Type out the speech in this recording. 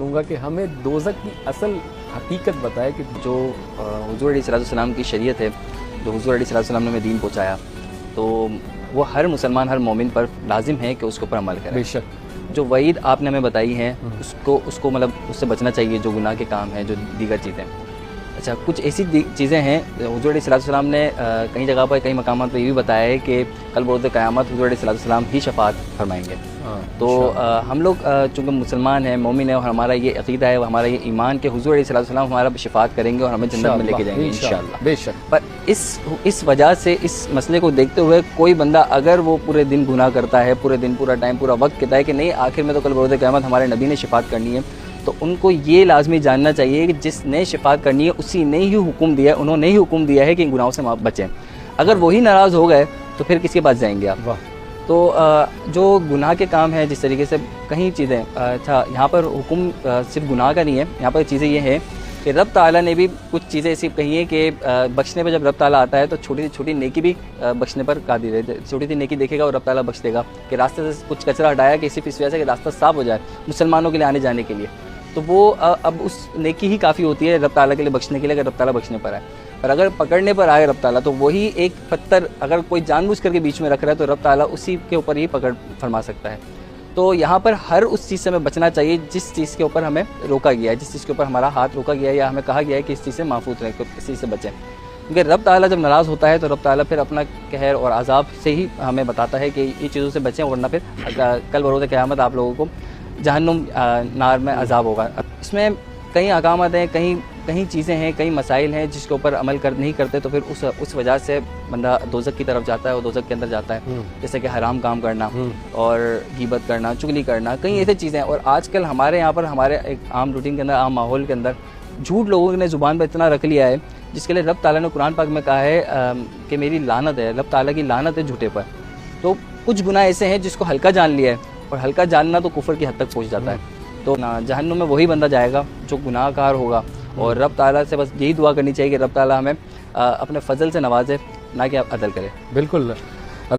करूँगा कि हमें दोज़ख की असल हकीकत बताए कि जो हुज़ूर अलैहिस्सलाम की शरीयत है, जो हुज़ूर अलैहिस्सलाम ने हमें दीन पहुँचाया, तो वो हर मुसलमान, हर मोमिन पर लाजिम है कि उसके ऊपर अमल करे। बेशक जो वईद आपने हमें बताई है उसको मतलब उससे बचना चाहिए, जो गुनाह के काम हैं, जो दीगर चीज़ें। अच्छा, कुछ ऐसी चीज़ें हैं हुज़ूर अलैहिस्सलाम ने कई जगह पर, कई मकामात पर ये भी बताया है कि कल बरोज़ क़यामत हुज़ूर अलैहिस्सलाम ही शफ़ाअत फरमाएंगे। तो हम लोग चूँकि मुसलमान हैं, मोमिन हैं, और हमारा ये अक़ीदा है, हमारा ये ईमान कि हुज़ूर अलैहिस्सलाम हमारा शफ़ाअत करेंगे और हमें जन्नत में लेके जाएंगे इंशाअल्लाह। बेशक। पर इस वजह से, इस मसले को देखते हुए, कोई बंदा अगर वो पूरे दिन गुनाह करता है, पूरे दिन, पूरा टाइम, पूरा वक्त कहता है कि नहीं आखिर में तो कल बरोज़ क़यामत हमारे नबी ने शफ़ाअत करनी है, तो उनको ये लाजमी जानना चाहिए कि जिसने शफ़ाअत करनी है उसी ने ही हुक्म दिया है, उन्होंने ही हुक्म दिया है कि इन गुनाहों से बचें। अगर वही नाराज़ हो गए तो फिर किसके पास जाएंगे आप? वाह। तो जो गुनाह के काम है, जिस तरीके से कई चीज़ें, अच्छा यहाँ पर हुक्म सिर्फ गुनाह का नहीं है, यहाँ पर चीज़ें ये हैं कि रब ताला ने भी कुछ चीज़ें ऐसी कही हैं कि बख्शने पर जब रब ताला आता है तो छोटी सी छोटी नेकी भी बख्शने पर कादिर है। छोटी सी नेकी देखेगा और रब ताला बख्श देगा कि रास्ते से कुछ कचरा हटाया कि सिर्फ इस वजह से कि रास्ता साफ़ हो जाए मुसलमानों के लिए आने जाने के लिए, तो वो अब उस नेकी ही काफ़ी होती है रब ताला के लिए बख्शने के लिए, अगर रब ताला बख्शने पर आए। पर अगर पकड़ने पर आए रब ताला, तो वही एक पत्थर अगर कोई जानबूझ करके बीच में रख रहा है तो रब ताला उसी के ऊपर ही पकड़ फरमा सकता है। तो यहाँ पर हर उस चीज़ से हमें बचना चाहिए जिस चीज़ के ऊपर हमें रोका गया है, जिस चीज़ के ऊपर हमारा हाथ रोका गया है, या हमें कहा गया है कि इस चीज़ से महफूज रहें, इस चीज़ से बचें। क्योंकि रब ताला जब नाराज़ होता है तो रब ताला फिर अपना कहर और अज़ाब से ही हमें बताता है कि ये चीज़ों से बचें, वरना फिर कल बरोज़ क़यामत आप लोगों को जहन्नुम नार में अज़ाब होगा। इसमें कई अहकामात हैं, कई चीज़ें हैं, कई मसाइल हैं जिसके ऊपर अमल नहीं करते, तो फिर उस वजह से बंदा दोज़ख की तरफ जाता है और दोज़ख के अंदर जाता है। जैसे कि हराम काम करना और गीबत करना, चुगली करना, कई ऐसी चीज़ें हैं। और आजकल हमारे यहाँ पर, हमारे एक आम रूटीन के अंदर, आम माहौल के अंदर झूठ लोगों ने ज़ुबान पर इतना रख लिया है, जिसके लिए रब ताला ने कुरान पाक में कहा है कि मेरी लानत है, रब ताला की लानत है झूठे पर। तो कुछ गुनाह ऐसे हैं जिसको हल्का जान लिया है, और हल्का जानना तो कुफर की हद तक पहुँच जाता है। तो जहन्नुम में वही बंदा जाएगा जो गुनाहगार होगा। और रब ताला से बस यही दुआ करनी चाहिए कि रब ताला हमें अपने फ़ज़ल से नवाजे, ना कि अदल करे। बिल्कुल।